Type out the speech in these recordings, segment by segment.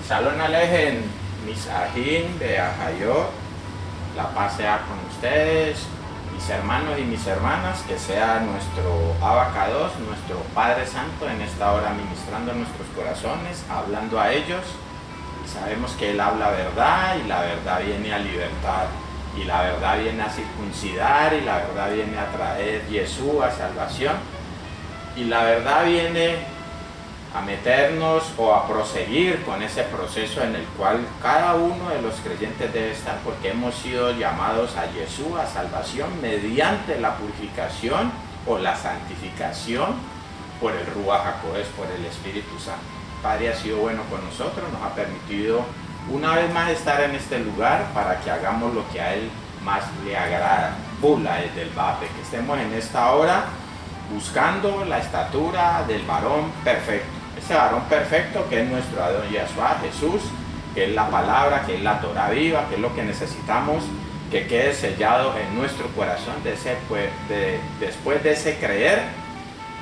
Shalom Alejen, Misajín de Ajayot, la paz sea con ustedes, mis hermanos y mis hermanas, que sea nuestro Abacados, nuestro Padre Santo, en esta hora ministrando en nuestros corazones, hablando a ellos. Y sabemos que Él habla verdad y la verdad viene a libertar, y la verdad viene a circuncidar, y la verdad viene a traer Yeshua, salvación, y la verdad viene a meternos o a proseguir con ese proceso en el cual cada uno de los creyentes debe estar, porque hemos sido llamados a Yeshua, a salvación, mediante la purificación o la santificación por el Ruach HaKodesh, por el Espíritu Santo. El Padre ha sido bueno con nosotros, nos ha permitido una vez más estar en este lugar para que hagamos lo que a Él más le agrada. Bula es del Bape, que estemos en esta hora buscando la estatura del varón perfecto. Ese varón perfecto que es nuestro Adón Yahshua, Jesús, que es la palabra, que es la Torah viva, que es lo que necesitamos que quede sellado en nuestro corazón después de ese creer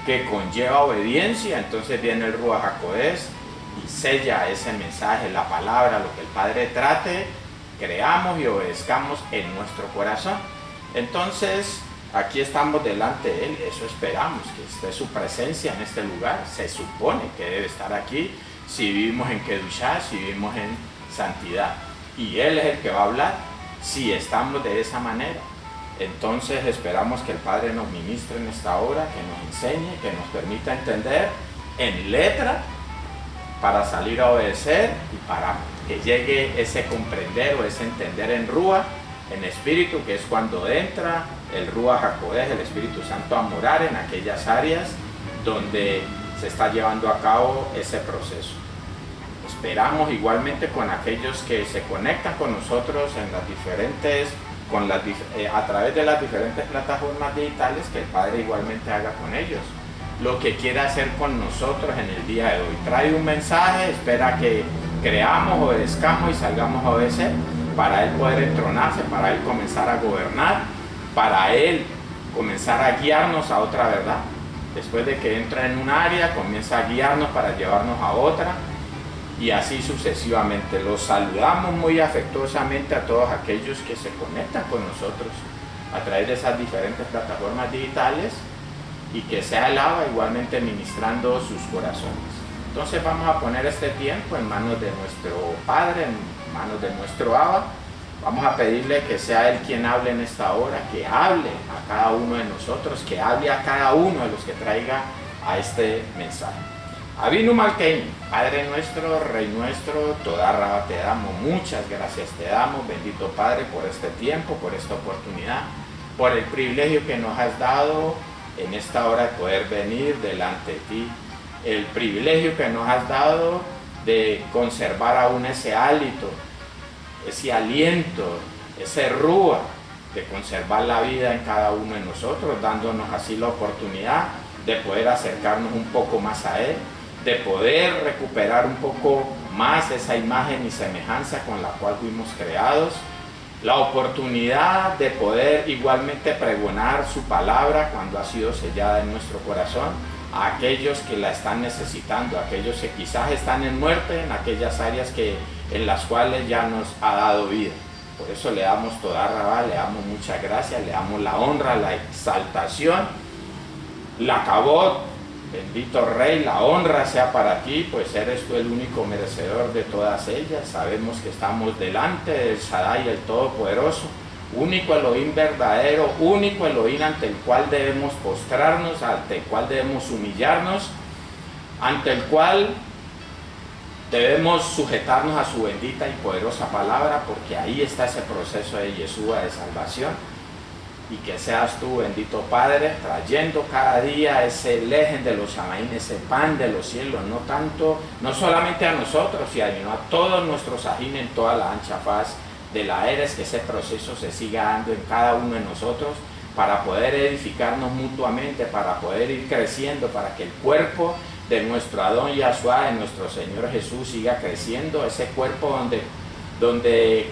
que conlleva obediencia. Entonces viene el Ruach HaKodesh y sella ese mensaje, la palabra, lo que el Padre trate, creamos y obedezcamos en nuestro corazón. Entonces aquí estamos delante de Él, eso esperamos, que esté su presencia en este lugar. Se supone que debe estar aquí si vivimos en Kedushá, si vivimos en santidad. Y Él es el que va a hablar si estamos de esa manera. Entonces esperamos que el Padre nos ministre en esta hora, que nos enseñe, que nos permita entender en letra para salir a obedecer y para que llegue ese comprender o ese entender en Ruach, en espíritu, que es cuando entra el Ruach HaKodesh, el Espíritu Santo, a morar en aquellas áreas donde se está llevando a cabo ese proceso. Esperamos igualmente con aquellos que se conectan con nosotros en las diferentes, a través de las diferentes plataformas digitales, que el Padre igualmente haga con ellos lo que quiera hacer con nosotros en el día de hoy. Trae un mensaje, espera que creamos, obedezcamos y salgamos a obedecer, para Él poder entronarse, para Él comenzar a gobernar, para Él comenzar a guiarnos a otra verdad. Después de que entra en un área, comienza a guiarnos para llevarnos a otra, y así sucesivamente. Los saludamos muy afectuosamente a todos aquellos que se conectan con nosotros a través de esas diferentes plataformas digitales, y que sea el Abba igualmente ministrando sus corazones. Entonces vamos a poner este tiempo en manos de nuestro Padre, en manos de nuestro Abba. Vamos a pedirle que sea Él quien hable en esta hora, que hable a cada uno de nosotros, que hable a cada uno de los que traiga a este mensaje. Avinu Malkeinu, Padre nuestro, Rey nuestro, toda Rabba te damos, muchas gracias te damos, bendito Padre, por este tiempo, por esta oportunidad, por el privilegio que nos has dado en esta hora de poder venir delante de ti, el privilegio que nos has dado de conservar aún ese hálito, ese aliento, ese rúa, de conservar la vida en cada uno de nosotros, dándonos así la oportunidad de poder acercarnos un poco más a Él, de poder recuperar un poco más esa imagen y semejanza con la cual fuimos creados, la oportunidad de poder igualmente pregonar su palabra cuando ha sido sellada en nuestro corazón a aquellos que la están necesitando, a aquellos que quizás están en muerte en aquellas áreas en las cuales ya nos ha dado vida. Por eso le damos toda Rabá, le damos muchas gracias, le damos la honra, la exaltación, la cabot. Bendito Rey, la honra sea para ti, pues eres tú el único merecedor de todas ellas. Sabemos que estamos delante del Shaddai, el Todopoderoso, único Elohim verdadero, único Elohim ante el cual debemos postrarnos, ante el cual debemos humillarnos, ante el cual debemos sujetarnos a su bendita y poderosa palabra, porque ahí está ese proceso de Yeshua de salvación. Y que seas tú, bendito Padre, trayendo cada día ese lejen de los Shamaín, ese pan de los cielos, no solamente a nosotros, sino a todos nuestros ajín en toda la ancha faz de la Eres, que ese proceso se siga dando en cada uno de nosotros, para poder edificarnos mutuamente, para poder ir creciendo, para que el cuerpo de nuestro Adón Yahshua, de nuestro Señor Jesús, siga creciendo, ese cuerpo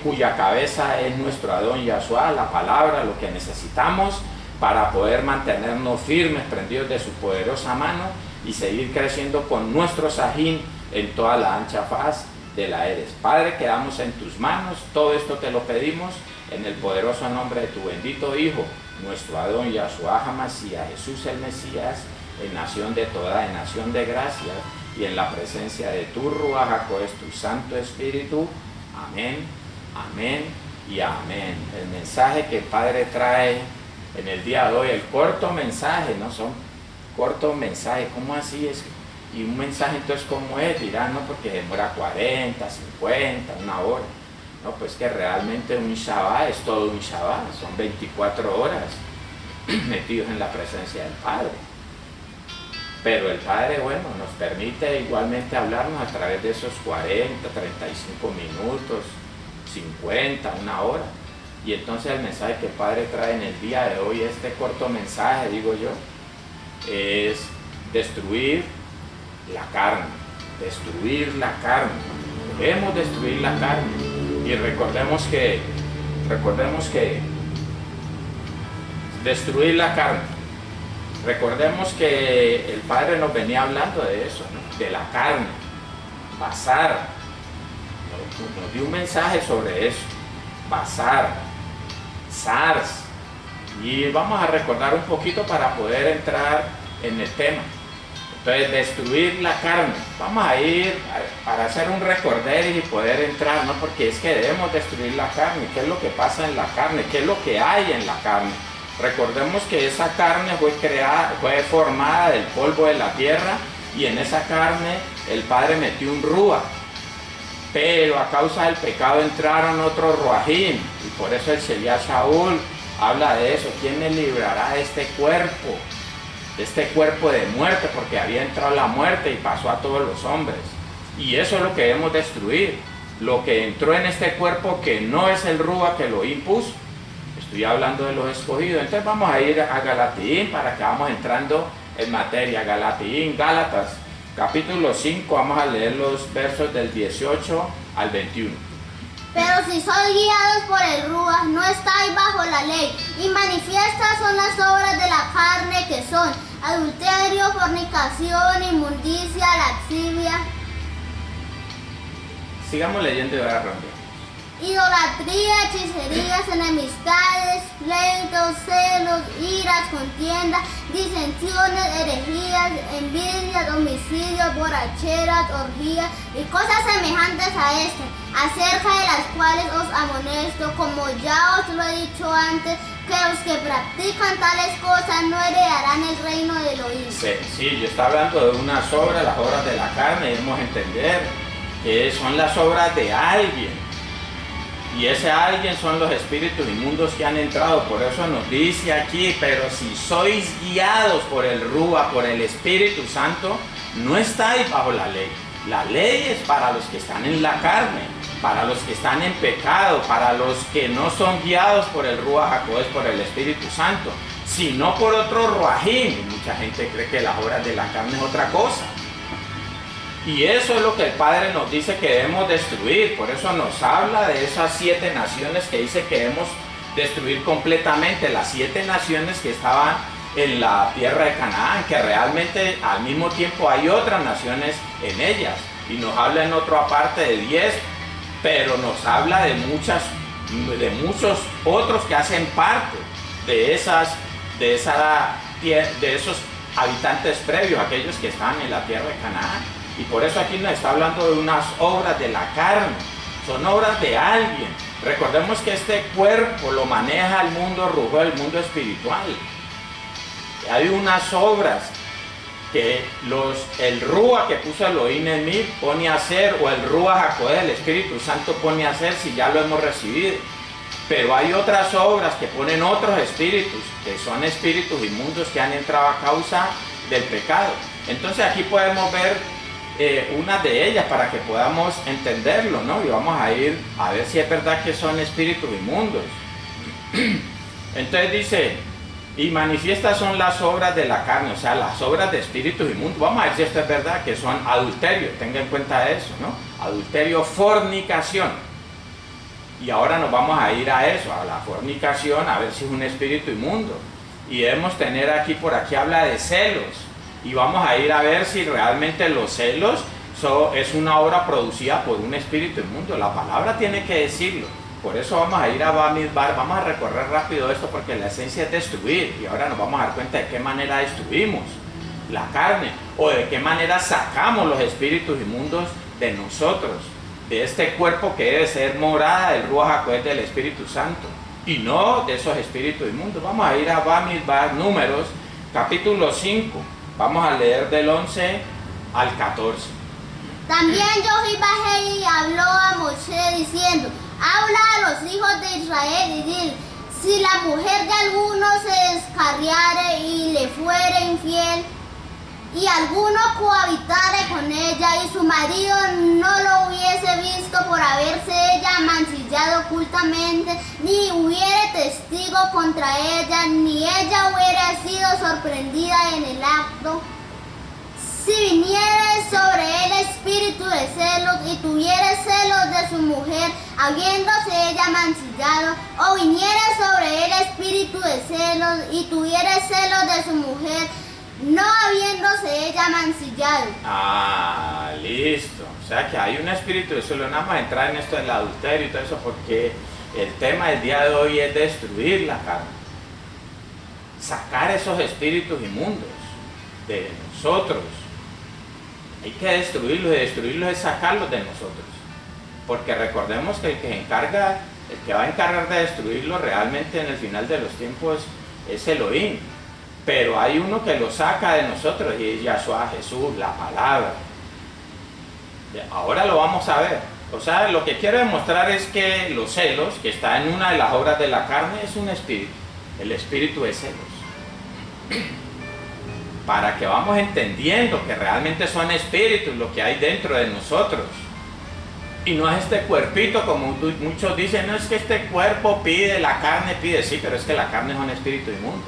cuya cabeza es nuestro Adón Yahshua, la palabra, lo que necesitamos para poder mantenernos firmes, prendidos de su poderosa mano y seguir creciendo con nuestro sajín en toda la ancha faz de la Eres. Padre, quedamos en tus manos, todo esto te lo pedimos en el poderoso nombre de tu bendito Hijo, nuestro Adón Yahshua HaMashiach, Jesús el Mesías, en nación de toda, en nación de gracias, y en la presencia de tu Ruach HaKodesh, tu Santo Espíritu. Amén, amén y amén. El mensaje que el Padre trae en el día de hoy, el corto mensaje, no son cortos mensajes, ¿cómo así es? Y un mensaje entonces, ¿cómo es? Dirán, no, porque demora 40, 50, una hora. No, pues que realmente un Shabbat es todo un Shabbat, son 24 horas metidos en la presencia del Padre. Pero el Padre, bueno, nos permite igualmente hablarnos a través de esos 40, 35 minutos, 50, una hora. Y entonces el mensaje que el Padre trae en el día de hoy, este corto mensaje, digo yo, es destruir la carne, destruir la carne. Debemos destruir la carne. Y recordemos que destruir la carne. Recordemos que el Padre nos venía hablando de eso, ¿no? De la carne, basar. Nos dio un mensaje sobre eso, basar, SARS. Y vamos a recordar un poquito para poder entrar en el tema. Entonces, destruir la carne. Vamos a ir para hacer un recorder y poder entrar, ¿no? Porque es que debemos destruir la carne. ¿Qué es lo que pasa en la carne? ¿Qué es lo que hay en la carne? Recordemos que esa carne fue formada del polvo de la tierra, y en esa carne el Padre metió un Ruach. Pero a causa del pecado entraron otros Ruajim, y por eso el Sheliach Shaul habla de eso. ¿Quién me librará de este cuerpo? De este cuerpo de muerte, porque había entrado la muerte y pasó a todos los hombres. Y eso es lo que debemos destruir. Lo que entró en este cuerpo, que no es el Ruach que lo impuso. Estoy hablando de los escogidos. Entonces vamos a ir a Galatín para que vamos entrando en materia. Galatín, Gálatas, capítulo 5, vamos a leer los versos del 18 al 21. Pero si sois guiados por el Ruach, no estáis bajo la ley. Y manifiestas son las obras de la carne, que son adulterio, fornicación, inmundicia, lascivia. Sigamos leyendo y ahora rompiendo. Idolatría, hechicerías, enemistades, pleitos, celos, iras, contiendas, disensiones, herejías, envidias, homicidios, borracheras, orgías y cosas semejantes a estas, acerca de las cuales os amonesto, como ya os lo he dicho antes, que los que practican tales cosas no heredarán el reino de Elohim. Sí, yo estoy hablando de unas obras, las obras de la carne, y debemos entender que son las obras de alguien. Y ese alguien son los espíritus inmundos que han entrado. Por eso nos dice aquí, pero si sois guiados por el Ruach, por el Espíritu Santo, no estáis bajo la ley. La ley es para los que están en la carne, para los que están en pecado, para los que no son guiados por el Ruach HaKodesh, por el Espíritu Santo, sino por otro Ruajim. Mucha gente cree que las obras de la carne es otra cosa. Y eso es lo que el Padre nos dice que debemos destruir. Por eso nos habla de esas 7 naciones que dice que debemos destruir completamente. Las 7 naciones que estaban en la tierra de Canaán, que realmente al mismo tiempo hay otras naciones en ellas. Y nos habla en otra parte de 10, pero nos habla de muchos otros que hacen parte de esos habitantes previos, aquellos que están en la tierra de Canaán. Y por eso aquí nos está hablando de unas obras de la carne, son obras de alguien. Recordemos que este cuerpo lo maneja el mundo rujo, el mundo espiritual. Hay unas obras que el Ruach que puso Elohim en mí pone a hacer, o el Ruach HaKodesh, el Espíritu Santo, pone a hacer si ya lo hemos recibido. Pero hay otras obras que ponen otros espíritus, que son espíritus inmundos que han entrado a causa del pecado. Entonces aquí podemos ver una de ellas para que podamos entenderlo, ¿no? Y vamos a ir a ver si es verdad que son espíritus inmundos. Entonces dice, y manifiestas son las obras de la carne, o sea, las obras de espíritus inmundos. Vamos a ver si esto es verdad, que son adulterio, tenga en cuenta eso, ¿no? Adulterio, fornicación. Y ahora nos vamos a ir a eso, a la fornicación, a ver si es un espíritu inmundo. Y debemos tener aquí, por aquí habla de celos. Y vamos a ir a ver si realmente los celos Es una obra producida por un espíritu inmundo. La palabra tiene que decirlo. Por eso vamos a ir a Bamidbar, vamos a recorrer rápido esto porque la esencia es destruir. Y ahora nos vamos a dar cuenta de qué manera destruimos la carne o de qué manera sacamos los espíritus inmundos de nosotros, de este cuerpo que debe ser morada del Ruach HaKodesh del Espíritu Santo y no de esos espíritus inmundos. Vamos a ir a Bamidbar, Números, capítulo 5. Vamos a leer del 11 al 14. También Yohibahei habló a Moshe diciendo: habla a los hijos de Israel y dile, si la mujer de alguno se descarriare y le fuere infiel, y alguno cohabitare con ella, y su marido no lo hubiese visto por haberse ella mancillado ocultamente, ni hubiere testigo contra ella, ni ella hubiera sido sorprendida en el acto, si viniere sobre él espíritu de celos y tuviere celos de su mujer, habiéndose ella mancillado, o viniere sobre él espíritu de celos y tuviere celos de su mujer, no habiéndose ella mancillado. Ah, listo. O sea que hay un espíritu de celos. Nada más entrar en esto del adulterio y todo eso porque el tema del día de hoy es destruir la carne. Sacar esos espíritus inmundos de nosotros. Hay que destruirlos, y destruirlos es sacarlos de nosotros. Porque recordemos que el que va a encargar de destruirlos realmente en el final de los tiempos es Elohim. Pero hay uno que lo saca de nosotros y es Yahshua, Jesús, la palabra. Ahora lo vamos a ver. O sea, lo que quiero demostrar es que los celos, que está en una de las obras de la carne, es un espíritu. El espíritu de celos. Para que vamos entendiendo que realmente son espíritus lo que hay dentro de nosotros. Y no es este cuerpito como muchos dicen, no es que este cuerpo pide, la carne pide, sí, pero es que la carne es un espíritu inmundo.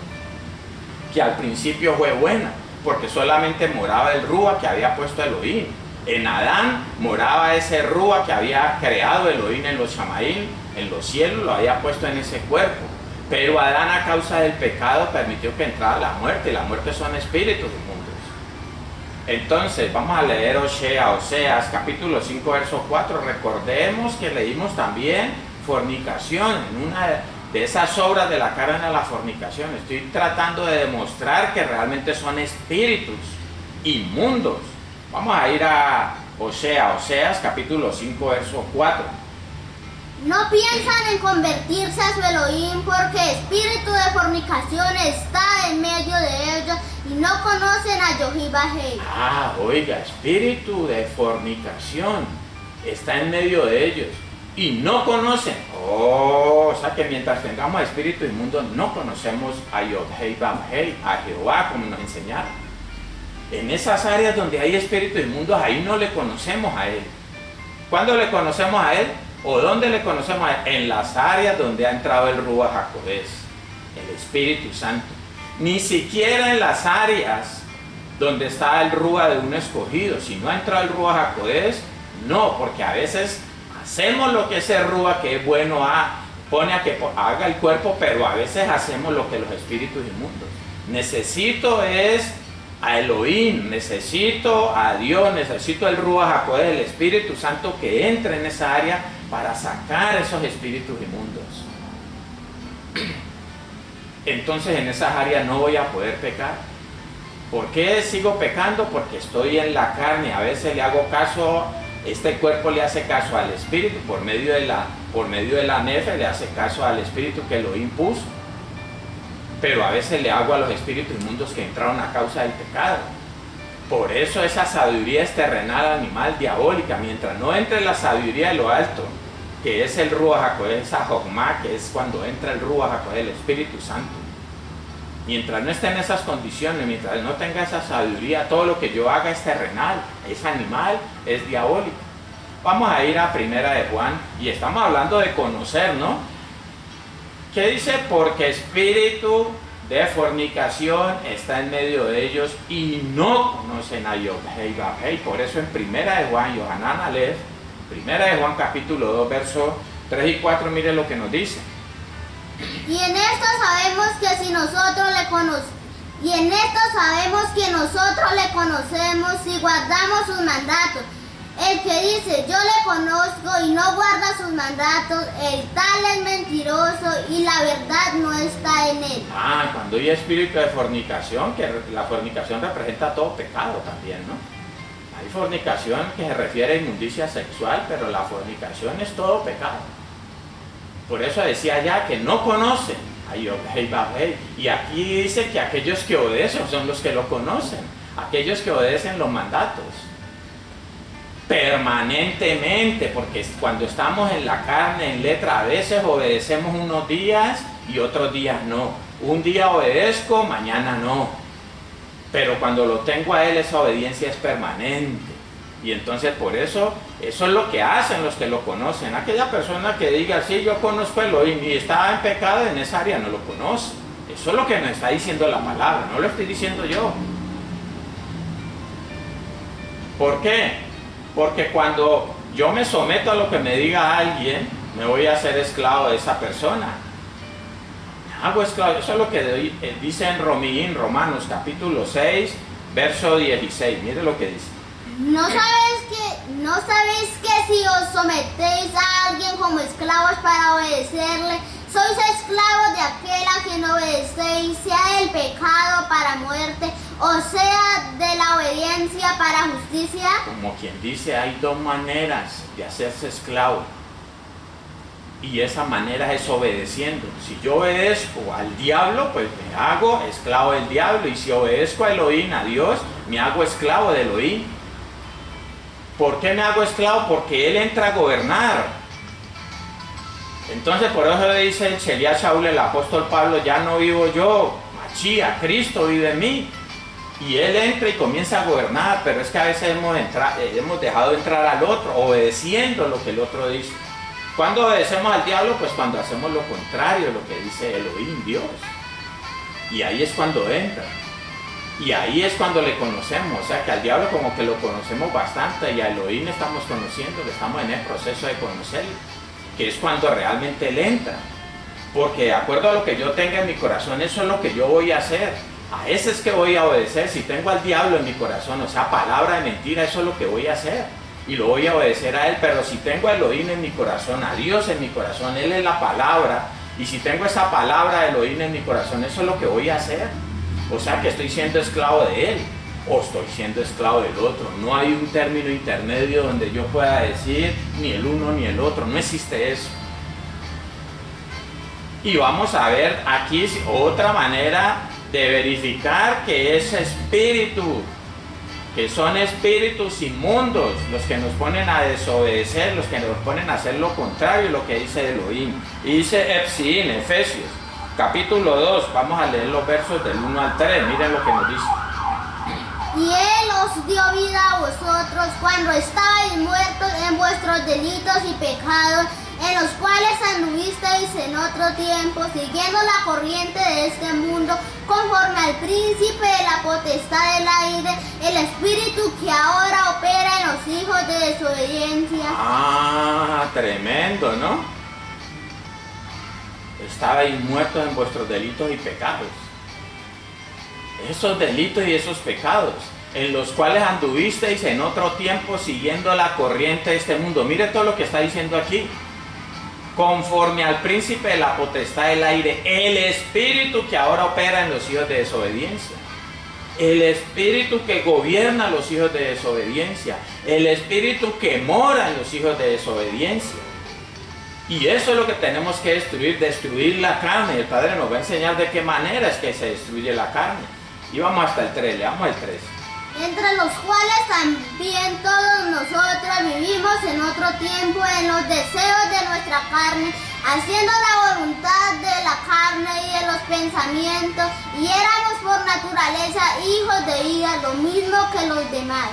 Que al principio fue buena, porque solamente moraba el Rúa que había puesto Elohim. En Adán moraba ese Rúa que había creado Elohim en los Shamaim, en los cielos, lo había puesto en ese cuerpo. Pero Adán, a causa del pecado, permitió que entrara la muerte, y la muerte son espíritus inmundos. Entonces, vamos a leer Oseas, capítulo 5, verso 4. Recordemos que leímos también fornicación, en una de esas obras de la carne a la fornicación. Estoy tratando de demostrar que realmente son espíritus inmundos. Vamos a ir a Oseas, capítulo 5, verso 4. No piensan en convertirse a su Elohim, porque espíritu de fornicación está en medio de ellos y no conocen a Yohibahei. Ah, oiga, espíritu de fornicación está en medio de ellos y no conocen. Oh, o sea que mientras tengamos espíritu inmundo no conocemos a Yohibahei, a Jehová, como nos enseñaron. En esas áreas donde hay espíritu inmundo, ahí no le conocemos a Él. ¿Cuándo le conocemos a Él? ¿O dónde le conocemos a Él? En las áreas donde ha entrado el Ruach HaKodesh, el Espíritu Santo. Ni siquiera en las áreas donde está el Ruach de un escogido. Si no ha entrado el Ruach HaKodesh, no, porque a veces hacemos lo que ese Ruach que es bueno pone a que haga el cuerpo, pero a veces hacemos lo que los espíritus inmundos. Necesito a Elohim, necesito a Dios, necesito el Ruach HaKodesh, el Espíritu Santo que entre en esa área para sacar esos espíritus inmundos. Entonces en esas áreas no voy a poder pecar. ¿Por qué sigo pecando? Porque estoy en la carne. A veces le hago caso, este cuerpo le hace caso al espíritu, por medio de la nefe le hace caso al espíritu que lo impuso. Pero a veces le hago a los espíritus inmundos que entraron a causa del pecado. Por eso esa sabiduría es terrenal, animal, diabólica. Mientras no entre la sabiduría de lo alto, que es el Ruach HaKodesh, esa Jokmah, que es cuando entra el Ruach HaKodesh, el Espíritu Santo. Mientras no esté en esas condiciones, mientras no tenga esa sabiduría, todo lo que yo haga es terrenal, es animal, es diabólico. Vamos a ir a Primera de Juan, y estamos hablando de conocer, ¿no? ¿Qué dice? Porque espíritu de fornicación está en medio de ellos y no conocen a Yohibahei. Por eso en Primera de Juan, Yohanan Aleph, Primera de Juan capítulo 2, versos 3 y 4, mire lo que nos dice. Y en esto sabemos que nosotros le conocemos si guardamos sus mandatos. El que dice, yo le conozco y no guarda sus mandatos, el tal es mentiroso y la verdad no está en él. Cuando hay espíritu de fornicación, que la fornicación representa todo pecado también, ¿no? Hay fornicación que se refiere a inmundicia sexual, pero la fornicación es todo pecado. Por eso decía ya que no conocen. Y aquí dice que aquellos que obedecen son los que lo conocen, aquellos que obedecen los mandatos. Permanentemente, porque cuando estamos en la carne, en letra, a veces obedecemos unos días y otros días no. Un día obedezco, mañana no. Pero cuando lo tengo a Él, esa obediencia es permanente. Y entonces por eso, eso es lo que hacen los que lo conocen. Aquella persona que diga, sí, yo conozco el Elohim y está en pecado en esa área, no lo conoce. Eso es lo que nos está diciendo la palabra, no lo estoy diciendo yo. ¿Por qué? Porque cuando yo me someto a lo que me diga alguien, me voy a hacer esclavo de esa persona. Me hago esclavo. Eso es lo que dice en Romanos capítulo 6, verso 16. Mire lo que dice. ¿No sabéis que si os sometéis a alguien como esclavos para obedecerle, sois esclavos de aquel a quien obedecéis, sea del pecado para muerte, o sea de la obediencia para justicia? Como quien dice, hay dos maneras de hacerse esclavo. Y esa manera es obedeciendo. Si yo obedezco al diablo, pues me hago esclavo del diablo. Y si obedezco a Elohim, a Dios, me hago esclavo de Elohim. ¿Por qué me hago esclavo? Porque Él entra a gobernar. Entonces por eso le dice el Sheliach Shaul, el apóstol Pablo, ya no vivo yo, Machía, Cristo vive en mí. Y Él entra y comienza a gobernar, pero es que a veces hemos dejado entrar al otro, obedeciendo lo que el otro dice. ¿Cuándo obedecemos al diablo? Pues cuando hacemos lo contrario, lo que dice Elohim, Dios. Y ahí es cuando entra. Y ahí es cuando le conocemos. O sea que al diablo como que lo conocemos bastante y a Elohim estamos conociendo, que estamos en el proceso de conocerlo. Que es cuando realmente Él entra. Porque de acuerdo a lo que yo tenga en mi corazón, eso es lo que yo voy a hacer. A ese es que voy a obedecer. Si tengo al diablo en mi corazón, o sea, palabra de mentira, eso es lo que voy a hacer. Y lo voy a obedecer a Él. Pero si tengo a Elohim en mi corazón, a Dios en mi corazón, Él es la palabra. Y si tengo esa palabra de Elohim en mi corazón, eso es lo que voy a hacer. O sea que estoy siendo esclavo de Él o estoy siendo esclavo del otro. No hay un término intermedio donde yo pueda decir ni el uno ni el otro. No existe eso. Y vamos a ver aquí otra manera de verificar que ese espíritu, que son espíritus inmundos, los que nos ponen a desobedecer, los que nos ponen a hacer lo contrario, lo que dice Elohim. Y dice en Efesios capítulo 2, vamos a leer los versos del 1 al 3, miren lo que nos dice. Y Él os dio vida a vosotros cuando estabais muertos en vuestros delitos y pecados, en los cuales anduvisteis en otro tiempo, siguiendo la corriente de este mundo, conforme al príncipe de la potestad del aire, el espíritu que ahora opera en los hijos de desobediencia. Tremendo, ¿no? Estabais muertos en vuestros delitos y pecados. Esos delitos y esos pecados, en los cuales anduvisteis en otro tiempo siguiendo la corriente de este mundo. Mire todo lo que está diciendo aquí. Conforme al príncipe de la potestad del aire, el espíritu que ahora opera en los hijos de desobediencia. El espíritu que gobierna a los hijos de desobediencia. El espíritu que mora en los hijos de desobediencia. Y eso es lo que tenemos que destruir la carne. El Padre nos va a enseñar de qué manera es que se destruye la carne. Y vamos hasta el 3, leamos el 3. Entre los cuales también todos nosotros vivimos en otro tiempo en los deseos de nuestra carne, haciendo la voluntad de la carne y de los pensamientos, y éramos por naturaleza hijos de ira, lo mismo que los demás.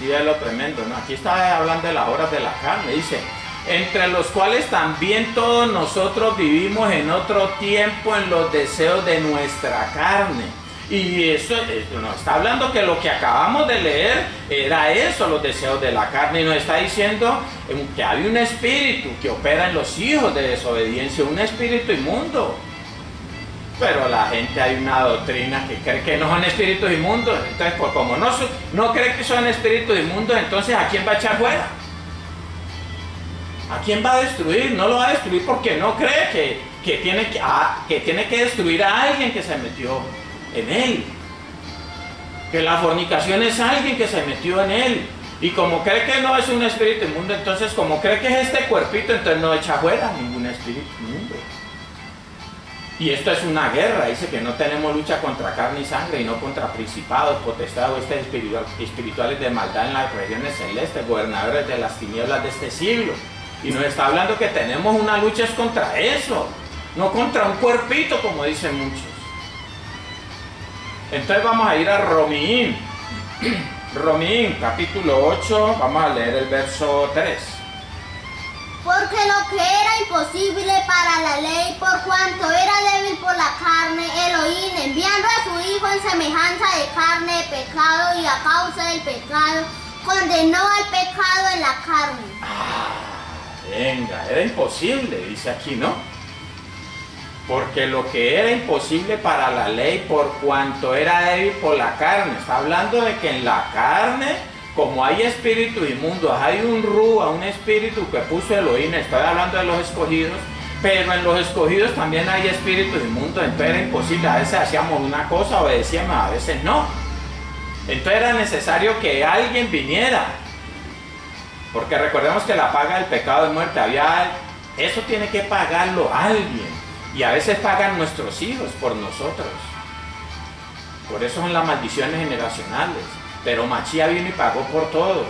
Sí, es lo tremendo, ¿no? Aquí está hablando de las obras de la carne, dice, entre los cuales también todos nosotros vivimos en otro tiempo en los deseos de nuestra carne. Y eso nos está hablando que lo que acabamos de leer era eso, los deseos de la carne, y nos está diciendo que hay un espíritu que opera en los hijos de desobediencia, un espíritu inmundo. Pero la gente, hay una doctrina que cree que no son espíritus inmundos. Entonces, pues como no cree que son espíritus inmundos, entonces ¿a quién va a echar fuera? ¿A quién va a destruir? No lo va a destruir porque no cree que tiene que destruir a alguien que se metió en él. Que la fornicación es alguien que se metió en él. Y como cree que no es un espíritu inmundo, entonces como cree que es este cuerpito, entonces no echa fuera ningún espíritu inmundo. Y esto es una guerra, dice que no tenemos lucha contra carne y sangre, y no contra principados, potestades, espirituales de maldad en las regiones celestes, gobernadores de las tinieblas de este siglo. Y nos está hablando que tenemos una lucha es contra eso, no contra un cuerpito, como dicen muchos. Entonces vamos a ir a Romaín, capítulo 8, vamos a leer el verso 3. Porque lo que era imposible para la ley, por cuanto era débil por la carne, Elohim, enviando a su Hijo en semejanza de carne de pecado, y a causa del pecado, condenó al pecado en la carne. Venga, era imposible, dice aquí, ¿no? Porque lo que era imposible para la ley, por cuanto era débil por la carne. Está hablando de que en la carne, como hay espíritus inmundos, hay un rúa, un espíritu que puso Elohim. Estoy hablando de los escogidos, pero en los escogidos también hay espíritus inmundos. Entonces era imposible, a veces hacíamos una cosa, obedecíamos, a veces no. Entonces era necesario que alguien viniera, porque recordemos que la paga del pecado es muerte. Eso tiene que pagarlo alguien. Y a veces pagan nuestros hijos por nosotros. Por eso son las maldiciones generacionales. Pero Machía vino y pagó por todos.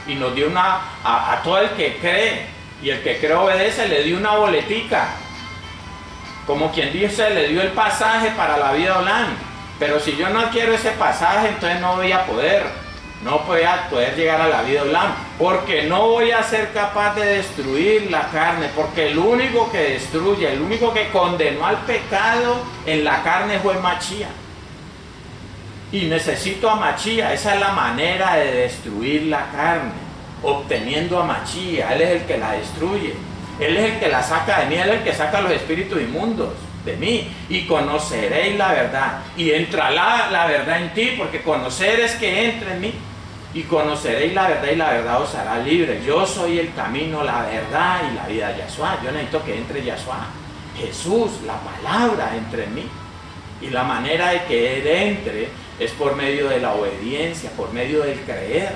Y nos dio a todo el que cree. Y el que cree obedece, le dio una boletica. Como quien dice, le dio el pasaje para la vida Olam. Pero si yo no adquiero ese pasaje, entonces no voy a poder. No voy a poder llegar a la vida Olam, porque no voy a ser capaz de destruir la carne, porque el único que destruye, el único que condenó al pecado en la carne fue Machía. Y necesito a Machía. Esa es la manera de destruir la carne, obteniendo a Machía. Él es el que la destruye, Él es el que la saca de mí, Él es el que saca los espíritus inmundos de mí. Y conoceréis la verdad, y entrará la verdad en ti, porque conocer es que entre en mí. Y conoceréis la verdad, y la verdad os hará libre. Yo soy el camino, la verdad y la vida. Yahshua. Yo necesito que entre Yahshua, Jesús, la palabra, entre en mí. Y la manera de que Él entre es por medio de la obediencia, por medio del creer,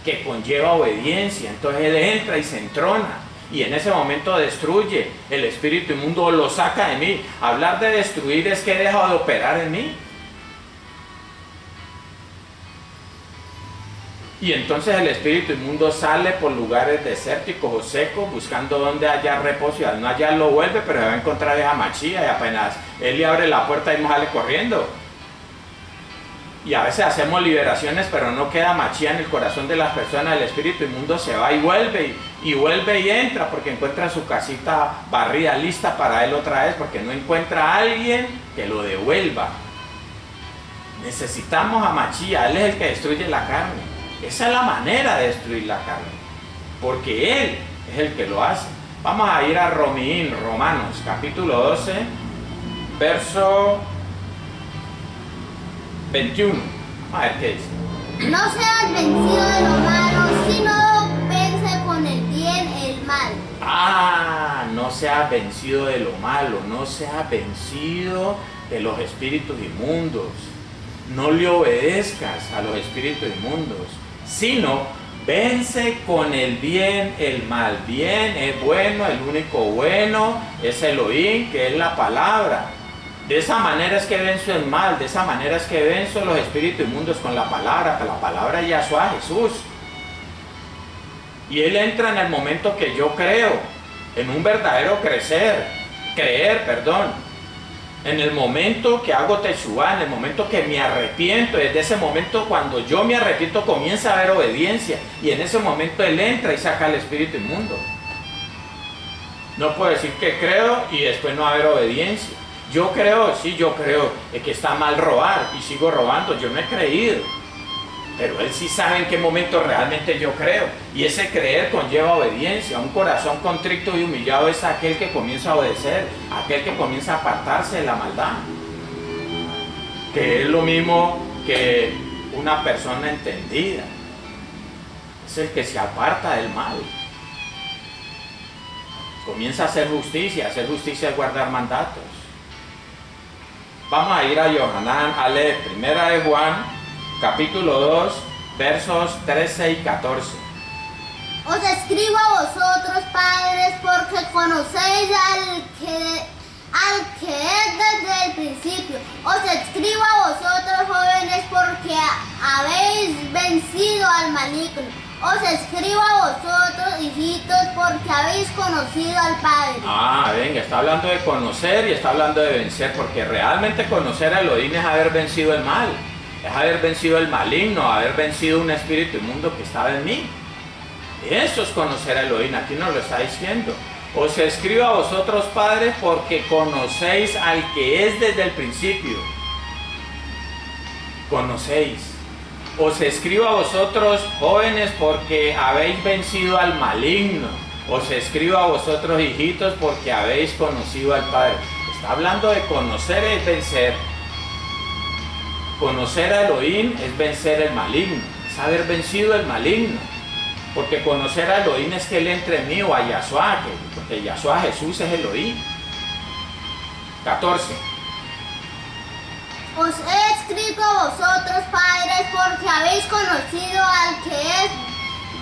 que conlleva obediencia. Entonces Él entra y se entrona, y en ese momento destruye el espíritu inmundo, lo saca de mí. Hablar de destruir es que deja de operar en mí. Y entonces el espíritu inmundo sale por lugares desérticos o secos, buscando donde haya reposo, y al no hallarlo vuelve, pero se va a encontrar a Machía, y apenas Él le abre la puerta y sale corriendo. Y a veces hacemos liberaciones, pero no queda Machía en el corazón de las personas. El espíritu inmundo se va y vuelve y entra, porque encuentra su casita barrida, lista para él otra vez, porque no encuentra a alguien que lo devuelva. Necesitamos a Machía. Él es el que destruye la carne. Esa es la manera de destruir la carne, porque Él es el que lo hace. Vamos a ir a Romanos, capítulo 12, verso 21. Vamos a ver qué dice. No seas vencido de lo malo, sino vence con el bien el mal. No seas vencido de lo malo, no seas vencido de los espíritus inmundos. No le obedezcas a los espíritus inmundos, sino vence con el bien el mal. Bien es bueno, el único bueno es Elohim, que es la palabra. De esa manera es que venzo el mal, de esa manera es que venzo los espíritus inmundos, con la palabra es Yahshua, Jesús. Y Él entra en el momento que yo creo, en un verdadero creer, en el momento que hago Teshuvá, en el momento que me arrepiento. Desde ese momento, cuando yo me arrepiento, comienza a haber obediencia, y en ese momento Él entra y saca el espíritu inmundo. No puedo decir que creo y después no haber obediencia. Yo creo, sí, yo creo que está mal robar y sigo robando. Yo no he creído, pero Él sí sabe en qué momento realmente yo creo, y ese creer conlleva obediencia. Un corazón contrito y humillado es aquel que comienza a obedecer, aquel que comienza a apartarse de la maldad. que es lo mismo que una persona entendida. Es el que se aparta del mal. Comienza a hacer justicia es guardar mandatos. Vamos a ir a Yohanan a leer Primera de Juan, capítulo 2, versos 13 y 14. Os escribo a vosotros, padres, porque conocéis al que es desde el principio. Os escribo a vosotros, jóvenes, porque habéis vencido al maligno. Os escribo a vosotros, hijitos, porque habéis conocido al Padre. Venga, está hablando de conocer y está hablando de vencer, porque realmente conocer a Elohim es haber vencido el mal, es haber vencido el maligno, haber vencido un espíritu inmundo que estaba en mí. Eso es conocer a Elohim, aquí nos lo está diciendo. Os escribo a vosotros, padres, porque conocéis al que es desde el principio. Conocéis. Os escribo a vosotros, jóvenes, porque habéis vencido al maligno. Os escribo a vosotros, hijitos, porque habéis conocido al Padre. Está hablando de conocer es vencer. Conocer a Elohim es vencer el maligno, es haber vencido el maligno. Porque conocer a Elohim es que Él entre en mí, o a Yahshua, porque Yahshua Jesús es Elohim. 14. Os he escrito a vosotros, padres, porque habéis conocido al que es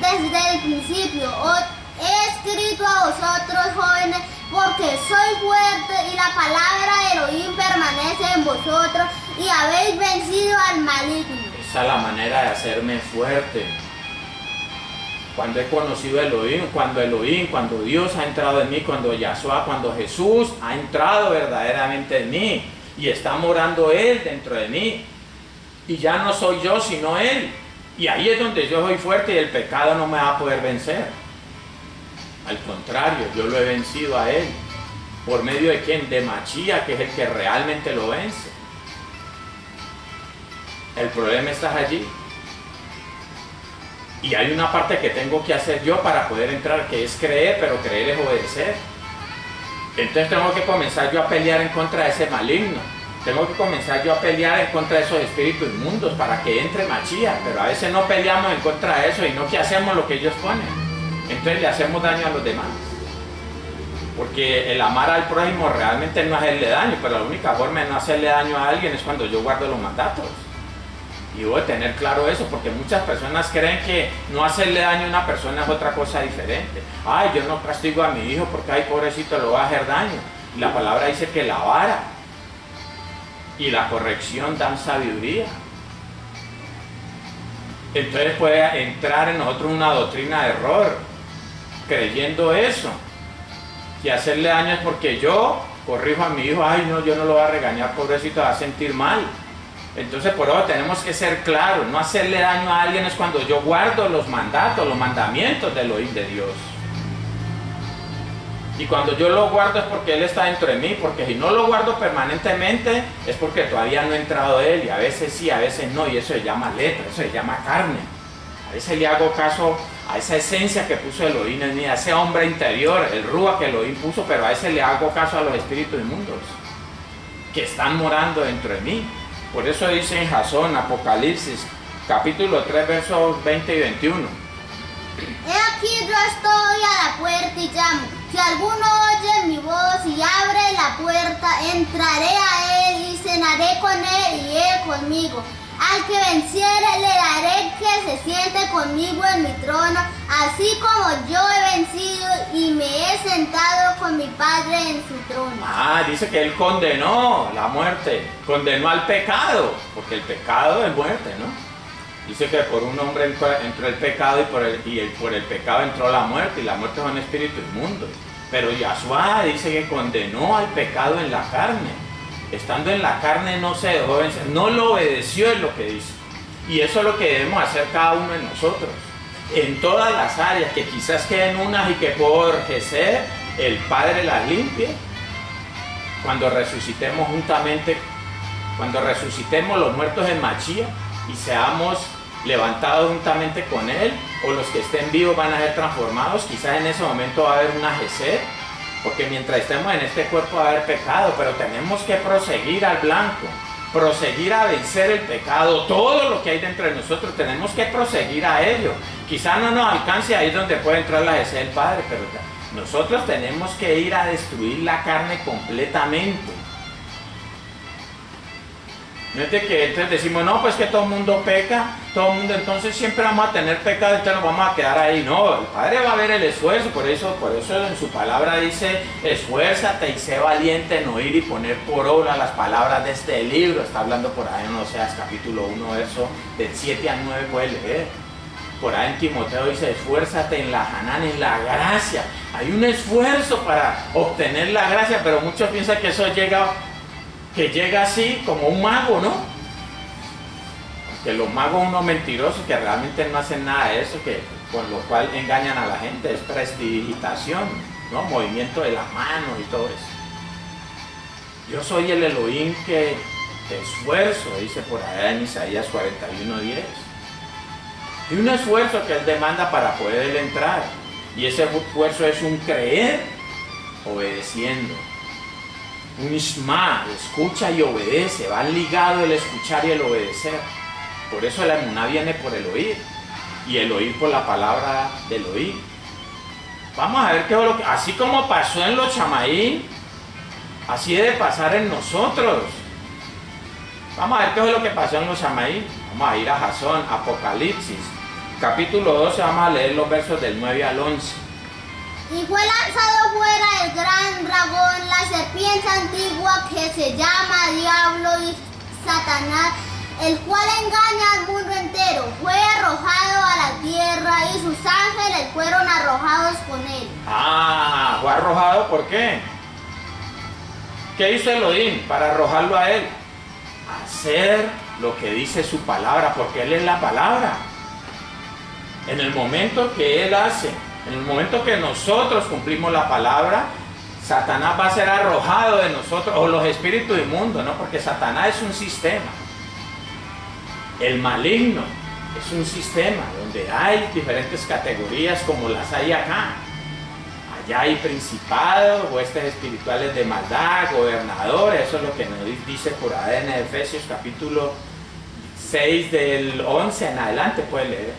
desde el principio. Os he escrito a vosotros, jóvenes, porque soy fuerte y la palabra de Elohim permanece en vosotros y habéis vencido al maligno. Esa es la manera de hacerme fuerte. Cuando he conocido a Elohim, cuando Dios ha entrado en mí, cuando Yahshua, cuando Jesús ha entrado verdaderamente en mí y está morando Él dentro de mí, y ya no soy yo sino Él, y ahí es donde yo soy fuerte y el pecado no me va a poder vencer. Al contrario, yo lo he vencido a Él. ¿Por medio de quién? De Mashiach, que es el que realmente lo vence. El problema está allí. Y hay una parte que tengo que hacer yo para poder entrar, que es creer, pero creer es obedecer. Entonces tengo que comenzar yo a pelear en contra de ese maligno. Tengo que comenzar yo a pelear en contra de esos espíritus inmundos para que entre Mashiach. Pero a veces no peleamos en contra de eso y no que hacemos lo que ellos ponen. Entonces le hacemos daño a los demás. Porque el amar al prójimo realmente no es hacerle daño, pero la única forma de no hacerle daño a alguien es cuando yo guardo los mandatos. Y debo de tener claro eso, porque muchas personas creen que no hacerle daño a una persona es otra cosa diferente. Ay, yo no castigo a mi hijo porque, ay, pobrecito, le va a hacer daño. Y la palabra dice que la vara y la corrección dan sabiduría. Entonces puede entrar en nosotros una doctrina de error, creyendo eso, que hacerle daño es porque yo corrijo a mi hijo, ay, no, yo no lo voy a regañar, pobrecito, va a sentir mal. Entonces por eso tenemos que ser claros, no hacerle daño a alguien es cuando yo guardo los mandatos, los mandamientos del Elohim de Dios. Y cuando yo lo guardo es porque Él está dentro de mí, porque si no lo guardo permanentemente es porque todavía no he entrado Él, y a veces sí, a veces no, y eso se llama letra, eso se llama carne. A veces le hago caso a esa esencia que puso Elohim en mí, a ese hombre interior, el Rúa que Elohim puso, pero a veces le hago caso a los espíritus inmundos que están morando dentro de mí. Por eso dice en Jasón, Apocalipsis, capítulo 3, versos 20 y 21. He aquí yo estoy a la puerta y llamo. Si alguno oye mi voz y abre la puerta, entraré a él y cenaré con él y él conmigo. Al que venciere le daré que se siente conmigo en mi trono, así como yo he vencido y me he sentado con mi Padre en su trono. Dice que Él condenó la muerte, condenó al pecado, porque el pecado es muerte, ¿no? Dice que por un hombre entró el pecado y por el pecado entró la muerte, y la muerte es un espíritu inmundo. Pero Yahshua dice que condenó al pecado en la carne. Estando en la carne no se dejó vencer, no lo obedeció, es lo que dice. Y eso es lo que debemos hacer cada uno de nosotros. En todas las áreas, que quizás queden unas y que por Jesús el Padre las limpie. Cuando resucitemos juntamente, cuando resucitemos los muertos en Mashiach y seamos levantados juntamente con Él, o los que estén vivos van a ser transformados, quizás en ese momento va a haber una Jesús. Porque mientras estemos en este cuerpo va a haber pecado, pero tenemos que proseguir al blanco. proseguir a vencer el pecado. Todo lo que hay dentro de nosotros tenemos que proseguir a ello. Quizá no nos alcance ahí donde puede entrar la deseo del Padre, pero nosotros tenemos que ir a destruir la carne completamente. No es de que entonces decimos, no, pues que todo el mundo peca, todo el mundo, entonces siempre vamos a tener pecado, entonces nos vamos a quedar ahí. No, el Padre va a ver el esfuerzo, por eso en su palabra dice, esfuérzate y sé valiente en oír y poner por obra las palabras de este libro. Está hablando por ahí en Oseas capítulo 1, verso del 7 al 9, puede leer. Por ahí en Timoteo dice, esfuérzate en la Hanán, en la gracia. Hay un esfuerzo para obtener la gracia, pero muchos piensan que eso llega así como un mago, ¿no? Que los magos unos mentirosos que realmente no hacen nada de eso, que con lo cual engañan a la gente, es prestidigitación, ¿no? Movimiento de la mano y todo eso. Yo soy el Elohim que te esfuerzo, dice por allá en Isaías 41:10. Y un esfuerzo que él demanda para poder entrar, y ese esfuerzo es un creer obedeciendo. Un Ishma, escucha y obedece, va ligado el escuchar y el obedecer. Por eso la emuná viene por el oír, y el oír por la palabra del oír. Vamos a ver qué es lo que, así como pasó en los chamaí, así debe pasar en nosotros. Vamos a ver qué es lo que pasó en los chamaí. Vamos a ir a Jasón, Apocalipsis, capítulo 12, vamos a leer los versos del 9 al 11. Y fue lanzado fuera el gran dragón, la serpiente antigua que se llama Diablo y Satanás, el cual engaña al mundo entero. Fue arrojado a la tierra y sus ángeles fueron arrojados con él. Ah, fue arrojado, ¿por qué? ¿Qué hizo Elohim para arrojarlo a él? Hacer lo que dice su palabra, porque él es la palabra. En el momento que él hace, en el momento que nosotros cumplimos la palabra, Satanás va a ser arrojado de nosotros, o los espíritus inmundos, ¿no? Porque Satanás es un sistema. El maligno es un sistema donde hay diferentes categorías como las hay acá. Allá hay principados, huestes espirituales de maldad, gobernadores. Eso es lo que nos dice por ahí en Efesios capítulo 6 del 11 en adelante, puede leer.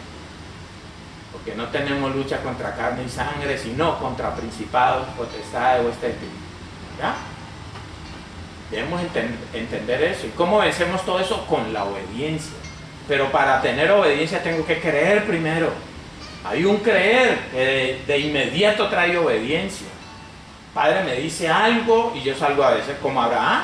Porque no tenemos lucha contra carne y sangre, sino contra principados, potestades, huestes espirituales. ¿Ya? Debemos entender eso. ¿Y cómo vencemos todo eso? Con la obediencia. Pero para tener obediencia tengo que creer primero. Hay un creer que de inmediato trae obediencia. Padre me dice algo y yo salgo a obedecer, como Abraham.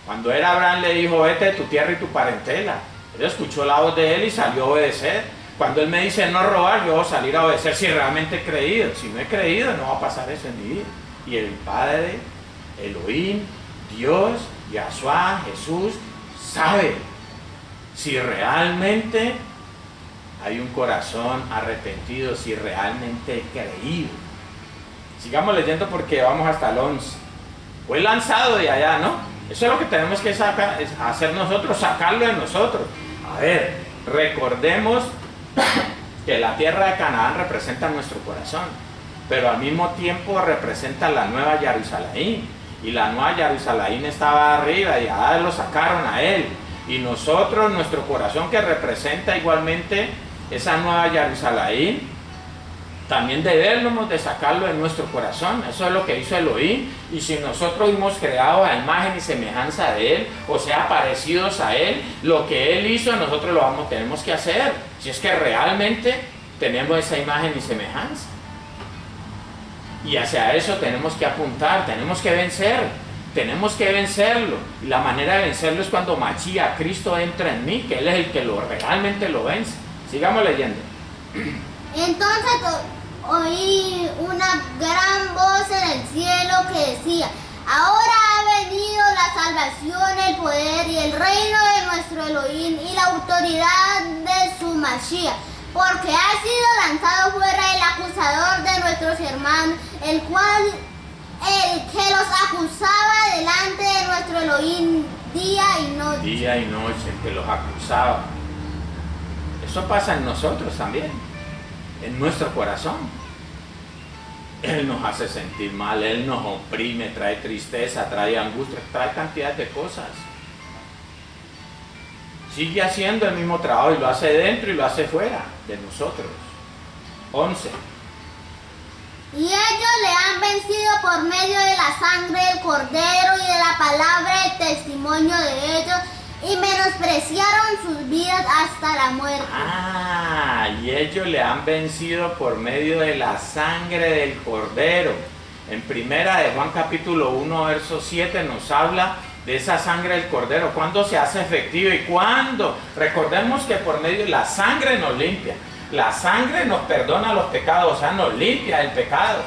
Cuando era Abraham le dijo, vete de tu tierra y tu parentela. Él escuchó la voz de él y salió a obedecer. Cuando él me dice no robar, yo voy a salir a obedecer si realmente he creído. Si no he creído, no va a pasar eso en mi vida. Y el Padre, Elohim, Dios, Yahshua, Jesús, sabe si realmente hay un corazón arrepentido, si realmente he creído. Sigamos leyendo porque vamos hasta el 11. Fue lanzado de allá, ¿no? Eso es lo que tenemos que hacer nosotros, sacarlo de nosotros. A ver, recordemos que la tierra de Canaán representa nuestro corazón, pero al mismo tiempo representa la nueva Jerusalén, y la nueva Jerusalén estaba arriba y allá lo sacaron a él, y nosotros, nuestro corazón que representa igualmente esa nueva Jerusalén, también debemos de sacarlo de nuestro corazón. Eso es lo que hizo Elohim, y si nosotros hemos creado a imagen y semejanza de él, o sea, parecidos a él, lo que él hizo nosotros tenemos que hacer, si es que realmente tenemos esa imagen y semejanza, y hacia eso tenemos que apuntar, tenemos que vencerlo, y la manera de vencerlo es cuando Mashiach, Cristo, entra en mí, que él es el que realmente lo vence. Sigamos leyendo. Entonces oí una gran voz en el cielo que decía, ahora ha venido la salvación, el poder y el reino de nuestro Elohim y la autoridad de su Mashiach, porque ha sido lanzado fuera el acusador de nuestros hermanos, el que los acusaba delante de nuestro Elohim día y noche. Día y noche, el que los acusaba. Eso pasa en nosotros también, en nuestro corazón. Él nos hace sentir mal, él nos oprime, trae tristeza, trae angustia, trae cantidad de cosas. Sigue haciendo el mismo trabajo y lo hace dentro y lo hace fuera de nosotros. 11. Y ellos le han vencido por medio de la sangre del Cordero y de la palabra del testimonio de ellos, y menospreciaron sus vidas hasta la muerte. Y ellos le han vencido por medio de la sangre del Cordero. En primera de Juan capítulo 1, verso 7 nos habla de esa sangre del Cordero. ¿Cuándo se hace efectiva y cuándo? Recordemos que por medio de la sangre nos limpia. La sangre nos perdona los pecados, o sea, nos limpia el pecado.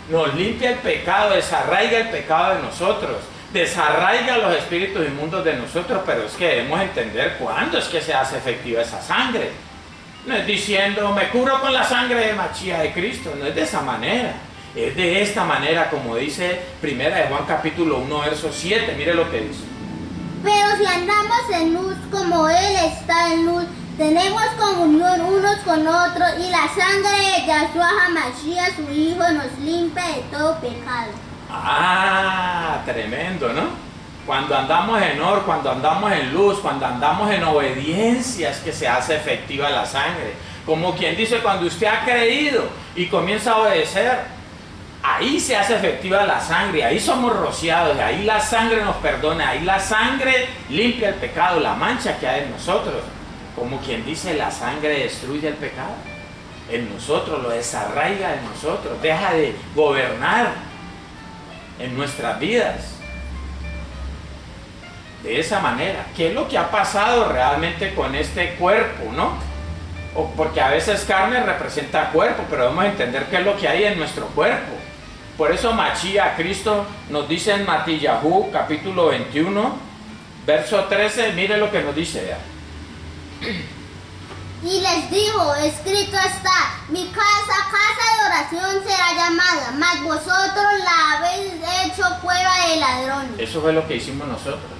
Nos limpia el pecado, desarraiga el pecado de nosotros, desarraiga los espíritus inmundos de nosotros, pero es que debemos entender cuándo es que se hace efectiva esa sangre. No es diciendo, me cubro con la sangre de Machía de Cristo, no es de esa manera. Es de esta manera, como dice primera de Juan capítulo 1, verso 7, mire lo que dice. Pero si andamos en luz como Él está en luz, tenemos comunión unos con otros, y la sangre de Yahshua HaMashiach, su Hijo, nos limpia de todo pecado. Tremendo, ¿no? Cuando andamos en or, cuando andamos en luz, cuando andamos en obediencia, es que se hace efectiva la sangre. Como quien dice, cuando usted ha creído y comienza a obedecer, ahí se hace efectiva la sangre, ahí somos rociados, ahí la sangre nos perdona, ahí la sangre limpia el pecado, la mancha que hay en nosotros. Como quien dice, la sangre destruye el pecado en nosotros, lo desarraiga en nosotros, deja de gobernar en nuestras vidas. De esa manera, ¿qué es lo que ha pasado realmente con este cuerpo, no? Porque a veces carne representa cuerpo, pero debemos entender qué es lo que hay en nuestro cuerpo. Por eso Machía, Cristo, nos dice en Matillahu, capítulo 21, verso 13, mire lo que nos dice ya. Y les dijo, escrito está, mi casa de oración será llamada, mas vosotros la habéis hecho cueva de ladrones. Eso fue lo que hicimos nosotros.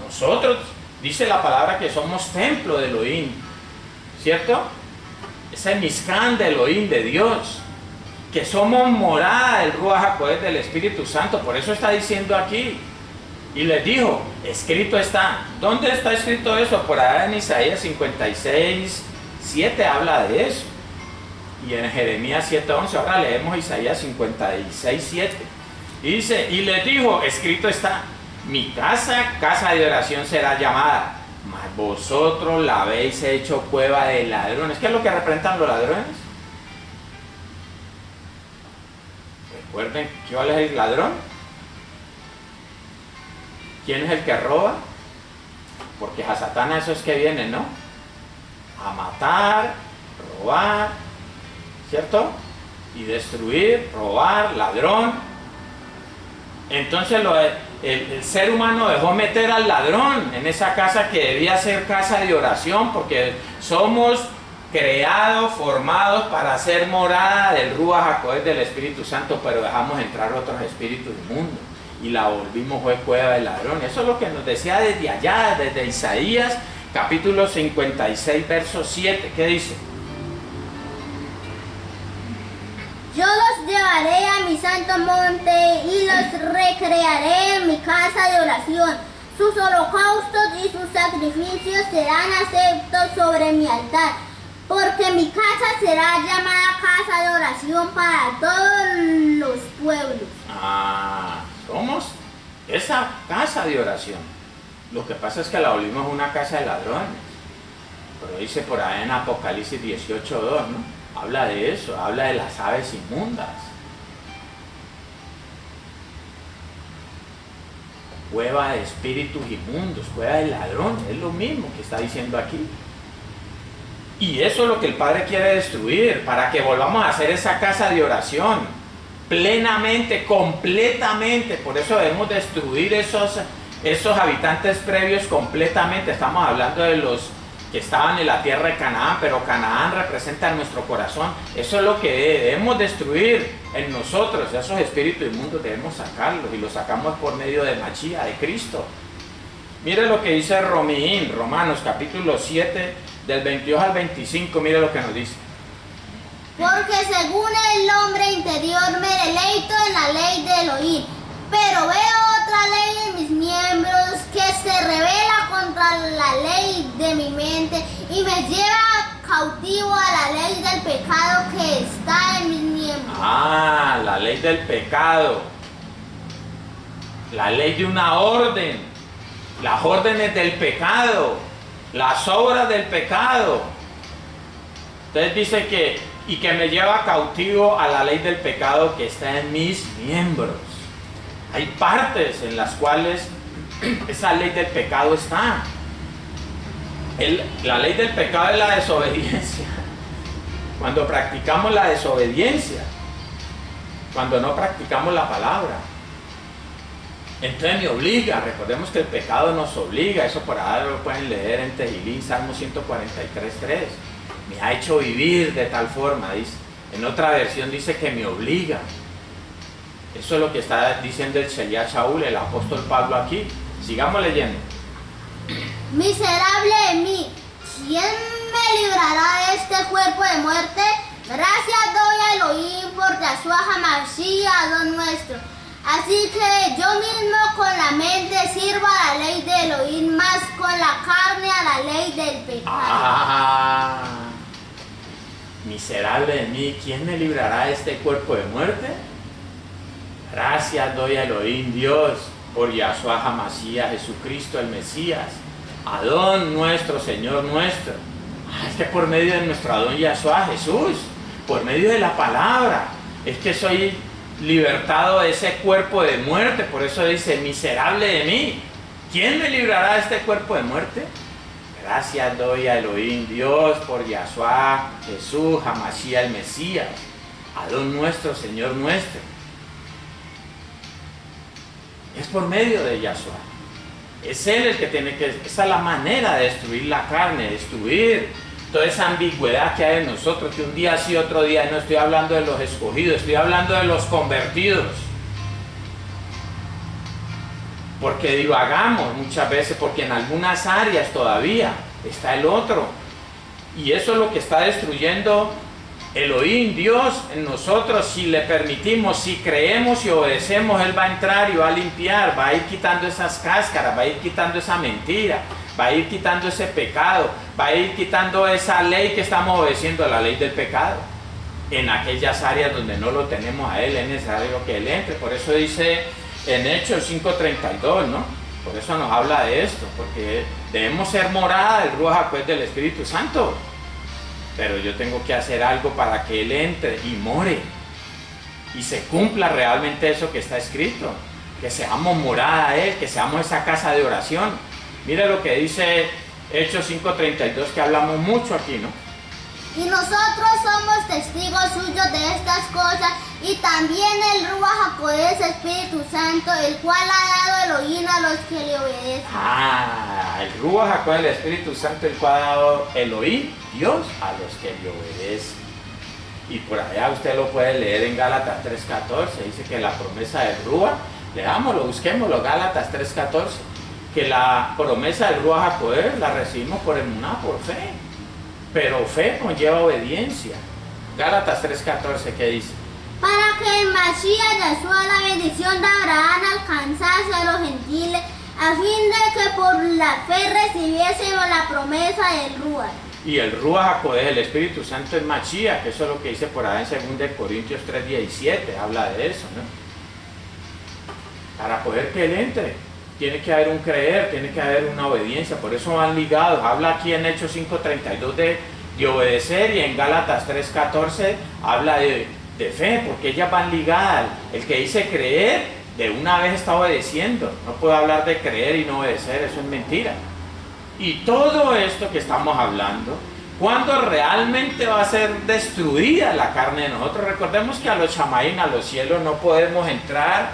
Nosotros, dice la palabra que somos templo de Elohim, ¿cierto? Ese Mishkan de Elohim, de Dios, que somos morada del Ruach HaKodesh, del Espíritu Santo. Por eso está diciendo aquí. Y les dijo, escrito está. ¿Dónde está escrito eso? Por allá en Isaías 56, 7 habla de eso. Y en Jeremías 7:11, ahora leemos Isaías 56, 7. Y dice, y les dijo, escrito está, mi casa de oración será llamada, mas vosotros la habéis hecho cueva de ladrones. ¿Qué es lo que representan los ladrones? Recuerden, ¿cuál es el ladrón? ¿Quién es el que roba? Porque a Satanás eso es que viene, ¿no? A matar, robar, ¿cierto? Y destruir, robar, ladrón. Entonces el ser humano dejó meter al ladrón en esa casa que debía ser casa de oración, porque somos creados, formados para ser morada del Ruach HaKodesh, del Espíritu Santo, pero dejamos entrar otros espíritus inmundos y la volvimos cueva de ladrón. Eso es lo que nos decía desde allá, desde Isaías capítulo 56, verso 7. ¿Qué dice? Yo los llevaré a mi santo monte y los recrearé en mi casa de oración. Sus holocaustos y sus sacrificios serán aceptos sobre mi altar, porque mi casa será llamada casa de oración para todos los pueblos. Somos esa casa de oración. Lo que pasa es que la volvimos una casa de ladrones. Pero dice por ahí en Apocalipsis 18:2, ¿no? Habla de eso, habla de las aves inmundas. Cueva de espíritus inmundos, cueva de ladrones, es lo mismo que está diciendo aquí. Y eso es lo que el Padre quiere destruir, para que volvamos a hacer esa casa de oración, plenamente, completamente. Por eso debemos destruir esos habitantes previos completamente. Estamos hablando de los que estaban en la tierra de Canaán, pero Canaán representa nuestro corazón. Eso es lo que debemos destruir en nosotros. Esos espíritus inmundos debemos sacarlos, y los sacamos por medio de Machía, de Cristo. Mire lo que dice Romanos capítulo 7, del 22 al 25, mire lo que nos dice. Porque según el hombre interior me deleito en la ley de Elohim, pero veo otra ley en mis miembros que se revela contra contra la ley de mi mente y me lleva cautivo a la ley del pecado que está en mis miembros. Ah, la ley del pecado. La ley de una orden. Las órdenes del pecado. Las obras del pecado. Entonces dice que, y que me lleva cautivo a la ley del pecado que está en mis miembros. Hay partes en las cuales esa ley del pecado está. La ley del pecado es la desobediencia. Cuando practicamos la desobediencia, cuando no practicamos la palabra, entonces me obliga. Recordemos que el pecado nos obliga. Eso por ahí lo pueden leer en Tejilín, Salmo 143:3. Me ha hecho vivir de tal forma, dice. En otra versión dice que me obliga. Eso es lo que está diciendo el Sheliach Shaul, el apóstol Pablo aquí. Sigamos leyendo. Miserable de mí, ¿quién me librará de este cuerpo de muerte? Gracias doy a Elohim por Yahshua HaMashiach, Adón nuestro. Así que yo mismo con la mente sirvo a la ley de Elohim, más con la carne a la ley del pecado. Miserable de mí, ¿quién me librará de este cuerpo de muerte? Gracias doy a Elohim, Dios, por Yahshua HaMashiach, Jesucristo el Mesías, Adón nuestro, Señor nuestro. Es que por medio de nuestro Adón Yahshua, Jesús, por medio de la palabra, es que soy libertado de ese cuerpo de muerte. Por eso dice, miserable de mí, ¿quién me librará de este cuerpo de muerte? Gracias doy a Elohim, Dios, por Yahshua, Jesús, HaMashiach el Mesías, Adón nuestro, Señor nuestro. Es por medio de Yahshua. Es Él el que tiene que... Esa es la manera de destruir la carne, destruir toda esa ambigüedad que hay en nosotros, que un día sí, otro día no. Estoy hablando de los escogidos, estoy hablando de los convertidos. Porque divagamos muchas veces, porque en algunas áreas todavía está el otro. Y eso es lo que está destruyendo Elohim, Dios, en nosotros. Si le permitimos, si creemos y obedecemos, Él va a entrar y va a limpiar, va a ir quitando esas cáscaras, va a ir quitando esa mentira, va a ir quitando ese pecado, va a ir quitando esa ley que estamos obedeciendo, la ley del pecado. En aquellas áreas donde no lo tenemos a Él, es necesario que Él entre. Por eso dice en Hechos 5:32, ¿no? Por eso nos habla de esto, porque debemos ser morada del Ruach HaKodesh del Espíritu Santo. Pero yo tengo que hacer algo para que Él entre y more y se cumpla realmente eso que está escrito, que seamos morada a Él, que seamos esa casa de oración. Mira lo que dice Hechos 5:32, que hablamos mucho aquí, ¿no? Y nosotros somos testigos suyos de estas cosas, y también el Ruach HaKodesh, Espíritu Santo, el cual ha dado Elohim a los que le obedecen. El Ruach HaKodesh, el Espíritu Santo, el cual ha dado Elohim, Dios, a los que le obedecen. Y por allá usted lo puede leer en Gálatas 3:14, dice que la promesa del Ruach, leámoslo, busquémoslo, Gálatas 3:14, que la promesa del Ruach HaKodesh la recibimos por emuná, por fe. Pero fe conlleva obediencia. Gálatas 3:14, ¿qué dice? Para que en Mashiach Yahshua la bendición de Abraham alcanzase a los gentiles, a fin de que por la fe recibiésemos la promesa del Ruach. Y el Ruach HaKodesh, el Espíritu Santo, es Mashiach, que eso es lo que dice por ahí en 2 Corintios 3:17, habla de eso, ¿no? Para poder que Él entre, tiene que haber un creer, tiene que haber una obediencia. Por eso van ligados. Habla aquí en Hechos 5:32 de obedecer, y en Gálatas 3:14 habla de fe, porque ellas van ligadas. El que dice creer, de una vez está obedeciendo. No puedo hablar de creer y no obedecer, eso es mentira. Y todo esto que estamos hablando, ¿cuándo realmente va a ser destruida la carne de nosotros? Recordemos que a los chamaín, a los cielos, no podemos entrar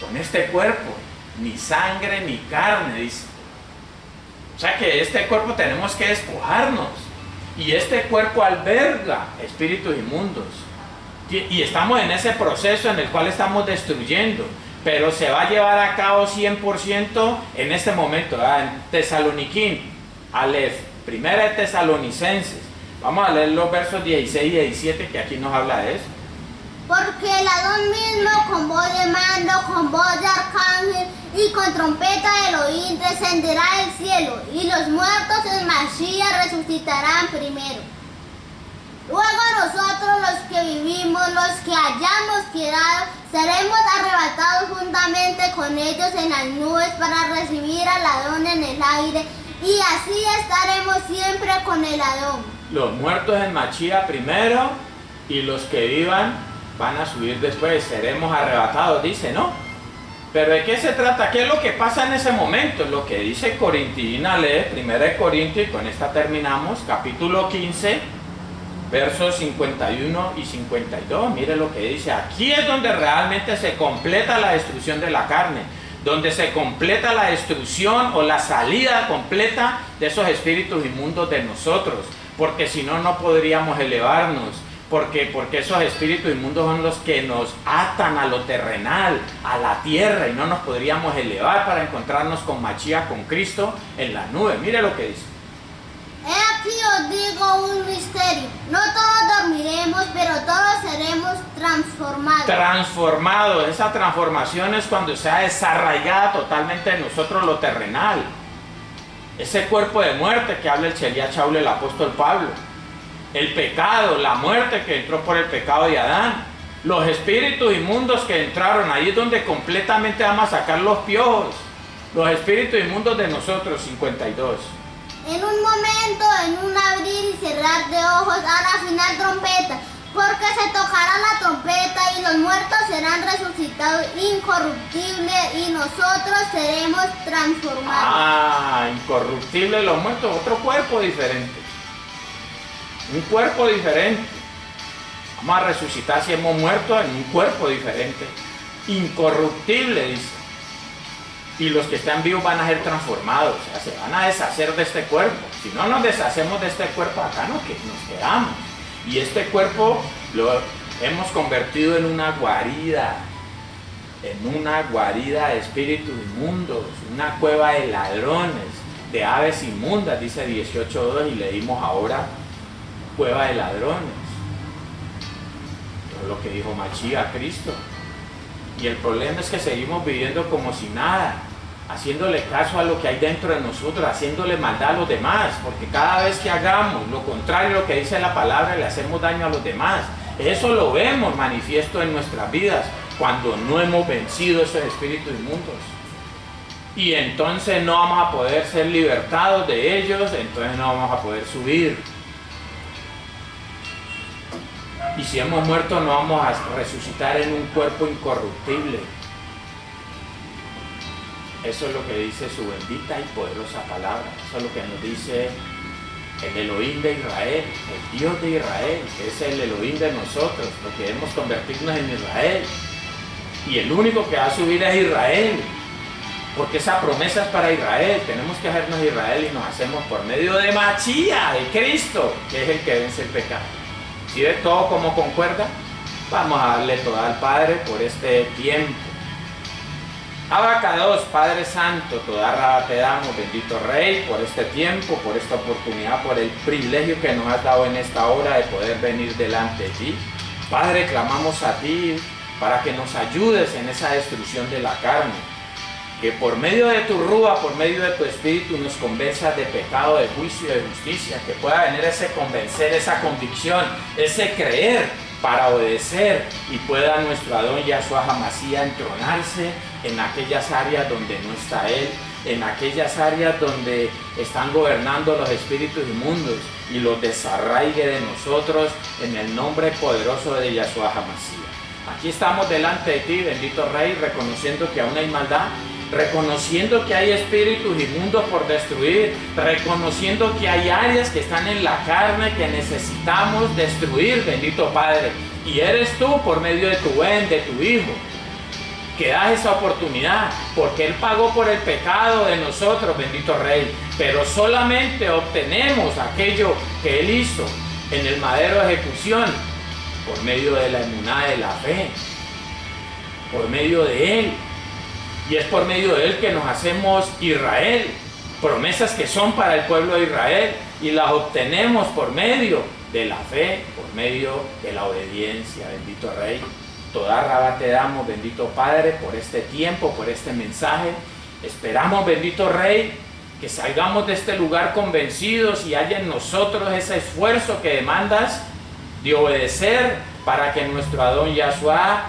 con este cuerpo, ni sangre ni carne, dice. O sea que este cuerpo tenemos que despojarnos, y este cuerpo alberga espíritus inmundos, y estamos en ese proceso en el cual estamos destruyendo, pero se va a llevar a cabo 100% en este momento, en Tesaloniquín, Aleph, primera de Tesalonicenses. Vamos a leer los versos 16 y 17, que aquí nos habla de eso. Porque el Adón mismo con voz de mando, con voz de arcángel y con trompeta de Elohim descenderá del cielo, y los muertos en Mashiach resucitarán primero. Luego nosotros los que vivimos, los que hayamos quedado, seremos arrebatados juntamente con ellos en las nubes para recibir al Adón en el aire, y así estaremos siempre con el Adón. Los muertos en Mashiach primero y los que vivan van a subir después, seremos arrebatados, dice, ¿no? Pero ¿de qué se trata? ¿Qué es lo que pasa en ese momento? Lo que dice Corintina, lee 1 Corintios, y con esta terminamos, capítulo 15, versos 51 y 52. Mire lo que dice. Aquí es donde realmente se completa la destrucción de la carne, donde se completa la destrucción o la salida completa de esos espíritus inmundos de nosotros, porque si no, no podríamos elevarnos. Porque esos espíritus inmundos son los que nos atan a lo terrenal, a la tierra, y no nos podríamos elevar para encontrarnos con Mashiach, con Cristo en la nube. Mire lo que dice. He aquí os digo un misterio. No todos dormiremos, pero todos seremos transformados. Transformados. Esa transformación es cuando sea desarraigada totalmente de nosotros lo terrenal. Ese cuerpo de muerte que habla el Shelia Shaul, el apóstol Pablo. El pecado, la muerte que entró por el pecado de Adán, los espíritus inmundos que entraron, ahí es donde completamente vamos a sacar los piojos, los espíritus inmundos de nosotros. 52. En un momento, en un abrir y cerrar de ojos, a la final trompeta, porque se tocará la trompeta y los muertos serán resucitados incorruptibles y nosotros seremos transformados. Incorruptibles los muertos, otro cuerpo diferente. Un cuerpo diferente. Vamos a resucitar si hemos muerto en un cuerpo diferente. Incorruptible, dice. Y los que están vivos van a ser transformados. O sea, se van a deshacer de este cuerpo. Si no nos deshacemos de este cuerpo, acá no, que nos quedamos. Y este cuerpo lo hemos convertido en una guarida. En una guarida de espíritus inmundos. Una cueva de ladrones, de aves inmundas, dice 18:2, y leímos ahora cueva de ladrones. Eso es lo que dijo Mashiach, Cristo. Y el problema es que seguimos viviendo como si nada, haciéndole caso a lo que hay dentro de nosotros, haciéndole maldad a los demás, porque cada vez que hagamos lo contrario a lo que dice la palabra, le hacemos daño a los demás. Eso lo vemos manifiesto en nuestras vidas cuando no hemos vencido esos espíritus inmundos. Y entonces no vamos a poder ser libertados de ellos, entonces no vamos a poder subir. Y si hemos muerto, no vamos a resucitar en un cuerpo incorruptible. Eso es lo que dice su bendita y poderosa palabra. Eso es lo que nos dice el Elohim de Israel, el Dios de Israel, que es el Elohim de nosotros, lo que debemos convertirnos en Israel. Y el único que va a subir es Israel, porque esa promesa es para Israel. Tenemos que hacernos Israel y nos hacemos por medio de Mashiach, de Cristo, que es el que vence el pecado. ¿Sí ve todo como concuerda? Vamos a darle todo al Padre por este tiempo. Abacados, Padre Santo, toda raba te damos, bendito Rey, por este tiempo, por esta oportunidad, por el privilegio que nos has dado en esta hora de poder venir delante de ti. Padre, clamamos a ti para que nos ayudes en esa destrucción de la carne, que por medio de tu rúa, por medio de tu espíritu nos convenzas de pecado, de juicio y de justicia, que pueda venir ese convencer, esa convicción, ese creer para obedecer, y pueda nuestro Adón Yahshua Hamashiach entronarse en aquellas áreas donde no está Él, en aquellas áreas donde están gobernando los espíritus inmundos, y los desarraigue de nosotros en el nombre poderoso de Yahshua Hamashiach. Aquí estamos delante de ti, bendito Rey, reconociendo que aún hay maldad, reconociendo que hay espíritus inmundos por destruir, reconociendo que hay áreas que están en la carne que necesitamos destruir, bendito Padre. Y eres tú, por medio de tu buen, de tu Hijo, que das esa oportunidad, porque Él pagó por el pecado de nosotros, bendito Rey. Pero solamente obtenemos aquello que Él hizo en el madero de ejecución por medio de la emuná, de la fe, por medio de Él. Y es por medio de Él que nos hacemos Israel, promesas que son para el pueblo de Israel, y las obtenemos por medio de la fe, por medio de la obediencia, bendito Rey. Toda raba te damos, bendito Padre, por este tiempo, por este mensaje. Esperamos, bendito Rey, que salgamos de este lugar convencidos y haya en nosotros ese esfuerzo que demandas de obedecer para que nuestro Adón Yahshua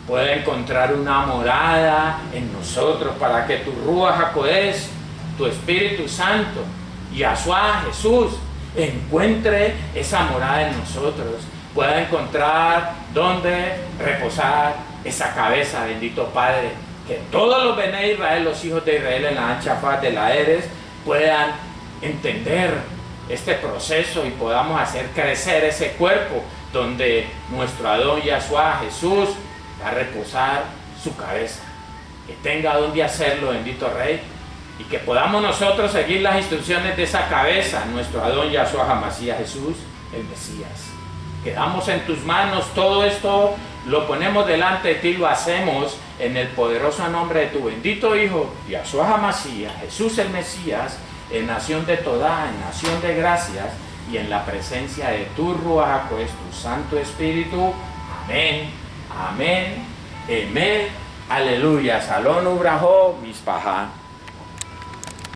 pueda encontrar una morada en nosotros, para que tu Ruach HaKodesh, tu Espíritu Santo, Yahshua, Jesús, encuentre esa morada en nosotros, pueda encontrar donde reposar esa cabeza, bendito Padre, que todos los Bené Israel, los hijos de Israel en la ancha faz de la Eres, puedan entender este proceso y podamos hacer crecer ese cuerpo donde nuestro Adón Yahshua, Jesús, va a reposar su cabeza, que tenga donde hacerlo, bendito Rey, y que podamos nosotros seguir las instrucciones de esa cabeza, nuestro Adón Yahshua HaMashiach, Jesús, el Mesías. Quedamos en tus manos, todo esto lo ponemos delante de ti, lo hacemos en el poderoso nombre de tu bendito Hijo, Yahshua HaMashiach, Jesús el Mesías, en nación de Todá, en nación de gracias, y en la presencia de tu Ruach HaKodesh, tu Santo Espíritu. Amén, amén, amén, aleluya, salón ubrajo, mispajá.